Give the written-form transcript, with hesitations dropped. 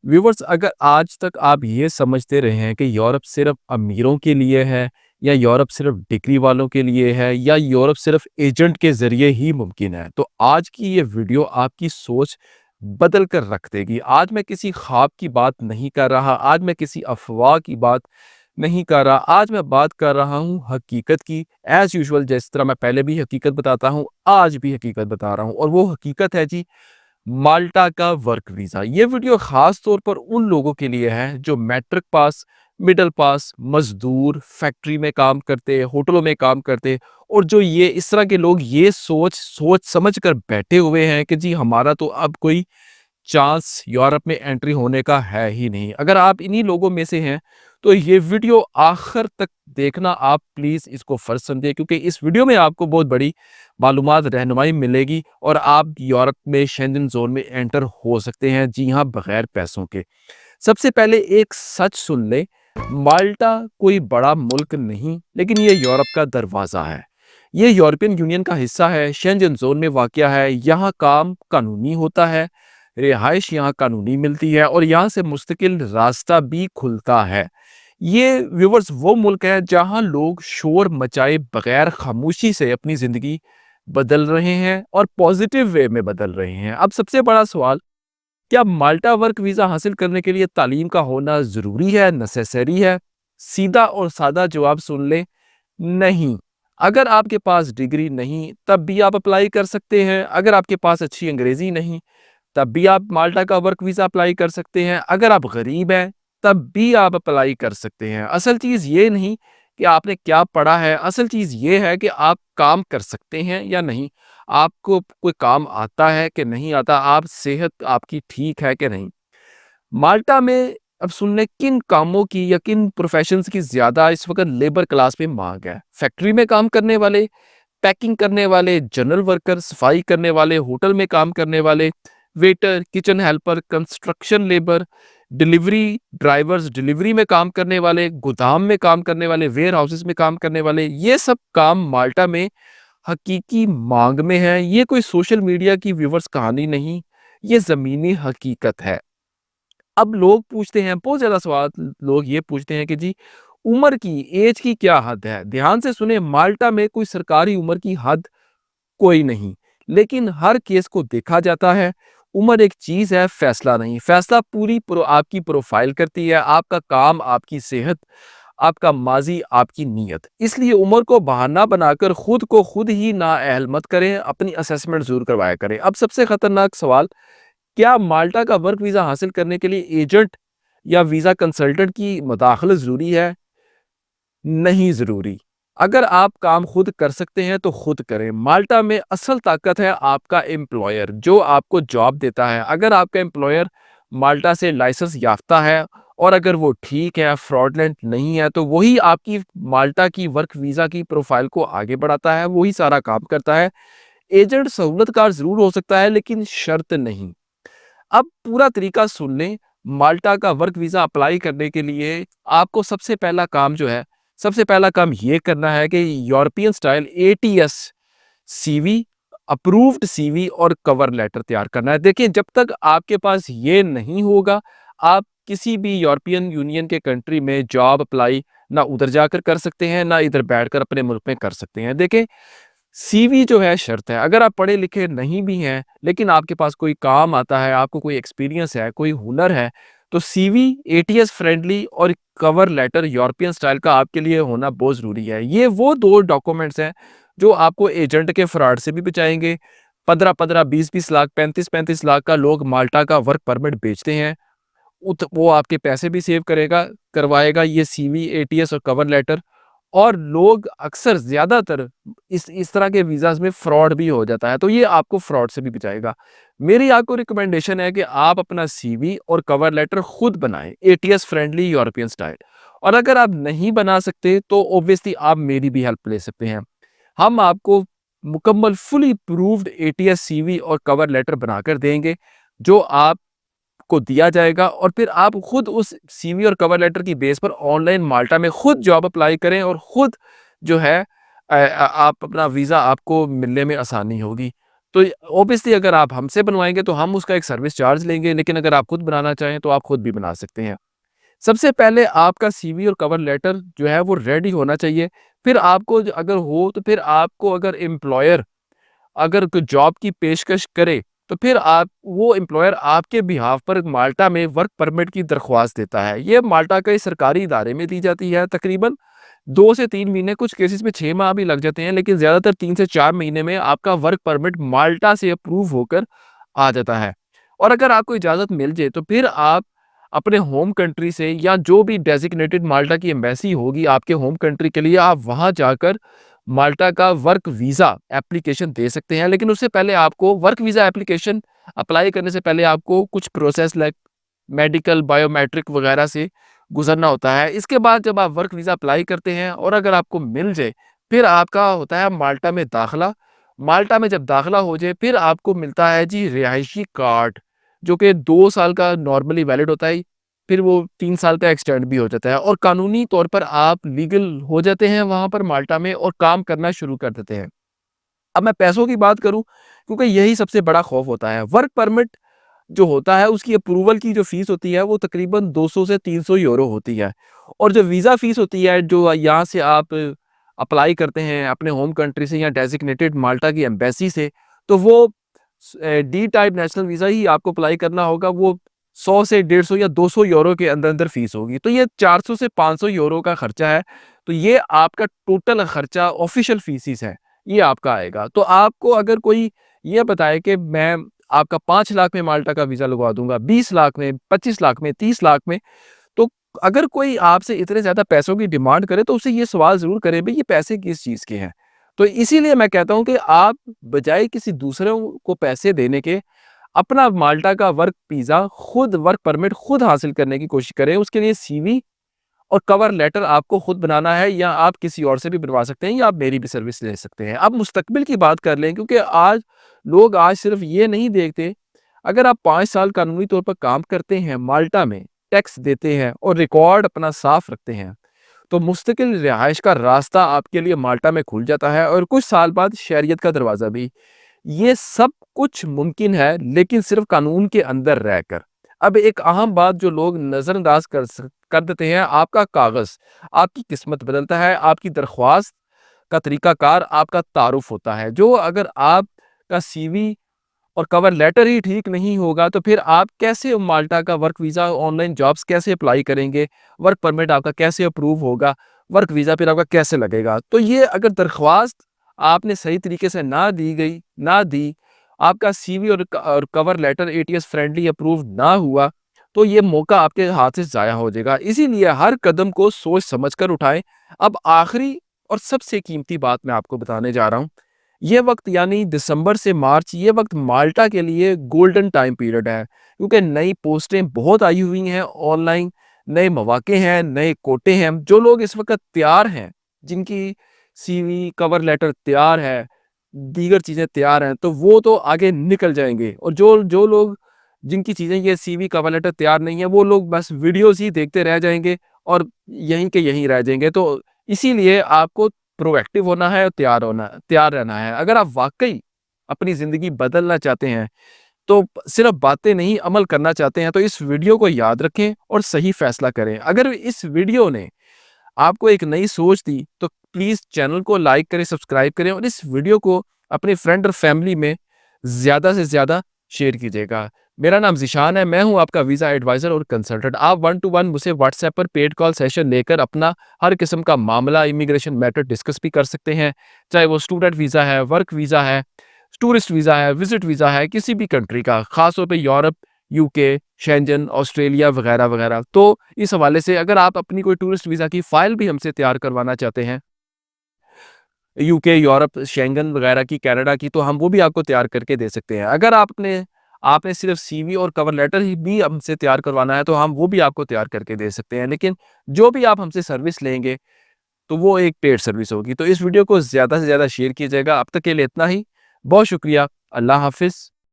Viewers, अगर आज तक आप ये समझते रहे हैं कि यूरोप सिर्फ अमीरों के लिए है या यूरोप सिर्फ डिग्री वालों के लिए है या यूरोप सिर्फ एजेंट के ज़रिए ही मुमकिन है, तो आज की ये वीडियो आपकी सोच बदल कर रख देगी। आज मैं किसी ख्वाब की बात नहीं कर रहा, आज मैं किसी अफ़वाह की बात नहीं कर रहा, आज मैं बात कर रहा हूँ हकीकत की। एज़ यूजुअल जिस तरह मैं पहले भी हकीकत बताता हूँ, आज भी हकीकत बता रहा हूँ और वो हकीकत है जी माल्टा का वर्क वीज़ा। ये वीडियो ख़ास तौर पर उन लोगों के लिए है जो मैट्रिक पास, मिडल पास, मज़दूर, फैक्ट्री में काम करते, होटलों में काम करते और जो ये इस तरह के लोग ये सोच सोच समझ कर बैठे हुए हैं कि जी हमारा तो अब कोई चांस यूरोप में एंट्री होने का है ही नहीं। अगर आप इन्हीं लोगों में से हैं, तो ये वीडियो आखिर तक देखना आप प्लीज़ इसको फ़र्ज़ समझें क्योंकि इस वीडियो में आपको बहुत बड़ी मालूमात रहनुमाई मिलेगी और आप यूरोप में शेंजन ज़ोन में एंटर हो सकते हैं, जी हाँ, बगैर पैसों के। सबसे पहले एक सच सुन लें, माल्टा कोई बड़ा मुल्क नहीं, लेकिन ये यूरोप का दरवाज़ा है। ये यूरोपियन यूनियन का हिस्सा है, शेंजन ज़ोन में वाक़या है, यहाँ काम कानूनी होता है, रिहाइश यहाँ कानूनी मिलती है और यहाँ से मुस्तकिल रास्ता भी खुलता है। ये व्यूअर्स वो मुल्क है जहाँ लोग शोर मचाए बगैर खामोशी से अपनी ज़िंदगी बदल रहे हैं और पॉजिटिव वे में बदल रहे हैं। अब सबसे बड़ा सवाल, क्या माल्टा वर्क वीज़ा हासिल करने के लिए तालीम का होना ज़रूरी है, नेसेसरी है? सीधा और सादा जवाब सुन लें, नहीं। अगर आपके पास डिग्री नहीं, तब भी आप अप्लाई कर सकते हैं। अगर आपके पास अच्छी अंग्रेज़ी नहीं, तब भी आप माल्टा का वर्क वीज़ा अप्लाई कर सकते हैं। अगर आप गरीब हैं, तब भी आप अप्लाई कर सकते हैं। असल चीज़ ये नहीं कि आपने क्या पढ़ा है, असल चीज़ ये है कि आप काम कर सकते हैं या नहीं। आपको कोई काम आता है कि नहीं आता, आप सेहत आपकी ठीक है कि नहीं। माल्टा में अब सुन लें किन कामों की या किन प्रोफ़ेशंस की ज़्यादा इस वक़्त लेबर क्लास में माँग है। फैक्ट्री में काम करने वाले, पैकिंग करने वाले, जनरल वर्कर, सफाई करने वाले, होटल में काम करने वाले, waiter, kitchen helper, construction labour, delivery drivers, delivery में काम करने वाले, गोदाम में काम करने वाले, वेयर हाउसेस में काम करने वाले, ये सब काम माल्टा में हकीकी मांग में है। ये कोई सोशल मीडिया की व्यूवर्स कहानी नहीं, ये ज़मीनी हकीकत है। अब लोग पूछते हैं, बहुत ज़्यादा सवाल लोग ये पूछते हैं कि जी उम्र की, एज की क्या हद है? ध्यान से सुने, माल्टा में कोई सरकारी उम्र की हद कोई नहीं, लेकिन हर केस को देखा जाता है। उम्र एक चीज़ है, फैसला नहीं। फैसला पूरी आपकी प्रोफाइल करती है, आपका काम, आपकी सेहत, आपका माज़ी, आपकी नीयत। इसलिए उम्र को बहाना बनाकर खुद को खुद ही नाअहल मत करें, अपनी असेसमेंट ज़रूर करवाया करें। अब सबसे खतरनाक सवाल, क्या माल्टा का वर्क वीज़ा हासिल करने के लिए एजेंट या वीज़ा कंसल्टेंट की मदाखलत ज़रूरी है? नहीं ज़रूरी। अगर आप काम खुद कर सकते हैं तो खुद करें। माल्टा में असल ताकत है आपका एम्प्लॉयर जो आपको जॉब देता है। अगर आपका एम्प्लॉयर माल्टा से लाइसेंस याफ्ता है और अगर वो ठीक है, फ्रॉडलेंट नहीं है, तो वही आपकी माल्टा की वर्क वीज़ा की प्रोफाइल को आगे बढ़ाता है, वही सारा काम करता है। एजेंट सहूलतकार ज़रूर हो सकता है लेकिन शर्त नहीं। अब पूरा तरीका सुन लें, माल्टा का वर्क वीज़ा अप्लाई करने के लिए आपको सबसे पहला काम जो है, सबसे पहला काम ये करना है कि European style ATS CV, approved CV और कवर लेटर तैयार करना है। देखिए, जब तक आपके पास ये नहीं होगा, आप किसी भी यूरोपियन यूनियन के कंट्री में जॉब अप्लाई ना उधर जाकर कर सकते हैं, ना इधर बैठकर अपने मुल्क में कर सकते हैं। देखें, सीवी जो है शर्त है। अगर आप पढ़े लिखे नहीं भी हैं, लेकिन आपके पास कोई काम आता है, आपको कोई एक्सपीरियंस है, कोई हुनर है, तो सीवी एटीएस फ्रेंडली और कवर लेटर यूरोपियन स्टाइल का आपके लिए होना बहुत ज़रूरी है। ये वो 2 डॉक्यूमेंट्स हैं, जो आपको एजेंट के फ्रॉड से भी बचाएँगे। 15-15, 20-20 लाख, 35-35 लाख का लोग माल्टा का वर्क परमिट बेचते हैं। उत वो आपके पैसे भी सेव करेगा करवाएगा ये सीवी, एटीएस और कवर लेटर। और लोग अक्सर ज़्यादातर इस तरह के वीज़ाज़ में फ्रॉड भी हो जाता है, तो ये आपको फ्रॉड से भी बचाएगा। मेरी आपको रिकमेंडेशन है कि आप अपना सीवी और कवर लेटर खुद बनाएँ, एटीएस फ्रेंडली यूरोपियन स्टाइल। और अगर आप नहीं बना सकते, तो ऑब्वियसली आप मेरी भी हेल्प ले सकते हैं। हम आपको मुकम्मल फुली प्रूव्ड एटीएस सीवी और कवर लेटर बनाकर देंगे, जो आपको दिया जाएगा और फिर आप खुद उस सीवी और कवर लेटर की बेस पर ऑनलाइन माल्टा में खुद जॉब अप्लाई करें और खुद जो है आप अपना वीज़ा आपको मिलने में आसानी होगी। तो ऑब्वियसली अगर आप हमसे बनवाएँगे तो हम उसका एक सर्विस चार्ज लेंगे, लेकिन अगर आप खुद बनाना चाहें तो आप खुद भी बना सकते हैं। सबसे पहले आपका सीवी और कवर लेटर जो है वो रेडी होना चाहिए। फिर आपको अगर हो तो फिर आपको अगर एम्प्लॉयर अगर कोई जॉब की पेशकश करे, तो फिर आप वो एम्प्लॉयर आपके बिहाफ़ पर माल्टा में वर्क परमिट की दरख्वास्त देता है। ये माल्टा के सरकारी इदारे में दी जाती है, तकरीबन 2 से 3 महीने, कुछ केसेज़ में 6 माह भी लग जाते हैं, लेकिन ज़्यादातर 3 से 4 महीने में आपका वर्क परमिट माल्टा से अप्रूव होकर आ जाता है। और अगर आपको इजाज़त मिल जाए, तो फिर आप अपने होम कंट्री से या जो भी डेज़िग्नेटेड माल्टा की एम्बेसी होगी आपके होम कंट्री के लिए, आप वहाँ जाकर माल्टा का वर्क वीज़ा एप्लीकेशन दे सकते हैं। लेकिन उससे पहले आपको वर्क वीज़ा एप्लीकेशन अप्लाई करने से पहले आपको कुछ प्रोसेस लाइक मेडिकल, बायोमेट्रिक वगैरह से गुज़रना होता है। इसके बाद जब आप वर्क वीज़ा अप्लाई करते हैं और अगर आपको मिल जाए, फिर आपका होता है माल्टा में दाखिला। माल्टा में जब दाखिला हो जाए, फिर आपको मिलता है जी रिहायशी कार्ड, जो कि 2 साल का नॉर्मली वैलिड होता है, फिर वो 3 साल का एक्सटेंड भी हो जाता है और कानूनी तौर पर आप लीगल हो जाते हैं वहाँ पर माल्टा में और काम करना शुरू कर देते हैं। अब मैं पैसों की बात करूँ, क्योंकि यही सबसे बड़ा खौफ होता है। वर्क परमिट जो होता है उसकी अप्रूवल की जो फ़ीस होती है वो तकरीबन 200 से 300 यूरो होती है। और जो वीज़ा फ़ीस होती है जो यहाँ से आप अप्लाई करते हैं अपने होम कंट्री से या डेज़िग्नेटेड माल्टा की एम्बेसी से, तो वो डी टाइप नेशनल वीज़ा ही आपको अप्लाई करना होगा। वो 100 से 150 या 200 यूरो के अंदर-अंदर फ़ीस होगी। तो ये 400 से 500 यूरो का खर्चा है। तो ये आपका टोटल खर्चा ऑफ़िशियल फ़ीसिस है, ये आपका आएगा। तो आपको अगर कोई ये बताए कि मैं आपका 5 लाख में माल्टा का वीज़ा लगवा दूँगा, 20 लाख में, 25 लाख में, 30 लाख में, तो अगर कोई आपसे इतने ज़्यादा पैसों की डिमांड करे तो उससे ये सवाल ज़रूर करें, भई ये पैसे किस चीज़ के हैं? तो इसीलिए मैं कहता हूँ कि आप बजाए किसी दूसरों को पैसे देने के, अपना माल्टा का वर्क परमिट खुद हासिल करने की कोशिश करें। उसके लिए सीवी और कवर लेटर आपको खुद बनाना है या आप किसी और से भी बनवा सकते हैं या आप मेरी भी सर्विस ले सकते हैं। अब मुस्तकबिल की बात कर लें, क्योंकि आज सिर्फ़ ये नहीं देखते, अगर आप 5 साल कानूनी तौर पर काम करते हैं माल्टा में, टैक्स देते हैं और रिकॉर्ड अपना साफ़ रखते हैं, तो मुस्तकिल रिहाइश का रास्ता आपके लिए माल्टा में खुल जाता है और कुछ साल बाद शहरियत का दरवाज़ा भी। ये सब कुछ मुमकिन है, लेकिन सिर्फ़ कानून के अंदर रहकर। अब एक अहम बात जो लोग नज़रअंदाज कर देते हैं, आपका कागज़ आपकी किस्मत बदलता है, आपकी दरख्वास्त का तरीक़ाकार आपका तारुफ़ होता है। जो अगर आपका सीवी और कवर लेटर ही ठीक नहीं होगा, तो फिर आप कैसे माल्टा का वर्क वीज़ा ऑनलाइन जॉब्स कैसे अप्लाई करेंगे? वर्क परमिट आपका कैसे अप्रूव होगा? वर्क वीज़ा फिर आपका कैसे लगेगा? तो ये अगर दरख्वास्त आपने सही तरीके से ना दी, आपका सीवी और cover letter ATS friendly approve ना हुआ, तो ये मौका आपके हाथ से ज़ाया हो जाएगा। इसीलिए हर कदम को सोच समझ कर उठाएँ। अब आखिरी और सबसे कीमती बात मैं आपको बताने जा रहा हूँ। ये वक़्त यानी दिसंबर से मार्च, ये वक़्त माल्टा के लिए गोल्डन टाइम पीरियड है, क्योंकि नई पोस्टें बहुत आई हुई हैं ऑनलाइन, नए मौक़े हैं, नए कोटे हैं। जो लोग इस वक़्त तैयार हैं, जिनकी सीवी, कवर लेटर तैयार है, दीगर चीज़ें तैयार हैं, तो वो तो आगे निकल जाएँगे और जो जो लोग जिनकी चीज़ें ये सीवी, कवर लेटर तैयार नहीं है, वो लोग बस वीडियोज़ ही देखते रह जाएँगे और यहीं के यहीं रह जाएँगे। तो इसीलिए आपको प्रोएक्टिव होना है और तैयार रहना है। अगर आप वाक़ई अपनी ज़िंदगी बदलना चाहते हैं, तो सिर्फ़ बातें नहीं अमल करना चाहते हैं, तो इस वीडियो को याद रखें और सही फ़ैसला करें। अगर इस वीडियो ने आपको एक नई सोच दी, तो प्लीज़ चैनल को लाइक करें, सब्सक्राइब करें और इस वीडियो को अपने फ्रेंड और फैमिली में ज़्यादा से ज़्यादा शेयर कीजिएगा। मेरा नाम ज़ीशान है, मैं हूँ आपका वीज़ा एडवाइज़र और कंसल्टेंट। आप 1 टू 1 मुझसे व्हाट्सएप पर पेड कॉल सेशन लेकर अपना हर किस्म का मामला, इमिग्रेशन मैटर डिस्कस भी कर सकते हैं। चाहे वो स्टूडेंट वीज़ा है, वर्क वीज़ा है, टूरिस्ट वीज़ा है, विज़िट वीज़ा है, किसी भी कंट्री का, ख़ास तौर पे यूरोप, यूके, शेंजन, ऑस्ट्रेलिया वगैरह-वगैरह। तो इस हवाले से अगर आप अपनी कोई टूरिस्ट वीज़ा की फ़ाइल भी हमसे तैयार करवाना चाहते हैं, यूके, यूरोप, शेंगन वगैरह की, कनाडा की, तो हम वो भी आपको तैयार करके दे सकते हैं। अगर आपने सिर्फ़ सीवी और कवर लेटर ही भी हमसे तैयार करवाना है, तो हम वो भी आपको तैयार करके दे सकते हैं। लेकिन जो भी आप हमसे सर्विस लेंगे, तो वो एक पेड सर्विस होगी। तो इस वीडियो को ज़्यादा से ज़्यादा शेयर कीजिएगा। अब तक के लिए इतना ही। बहुत शुक्रिया। अल्लाह हाफ़िज़।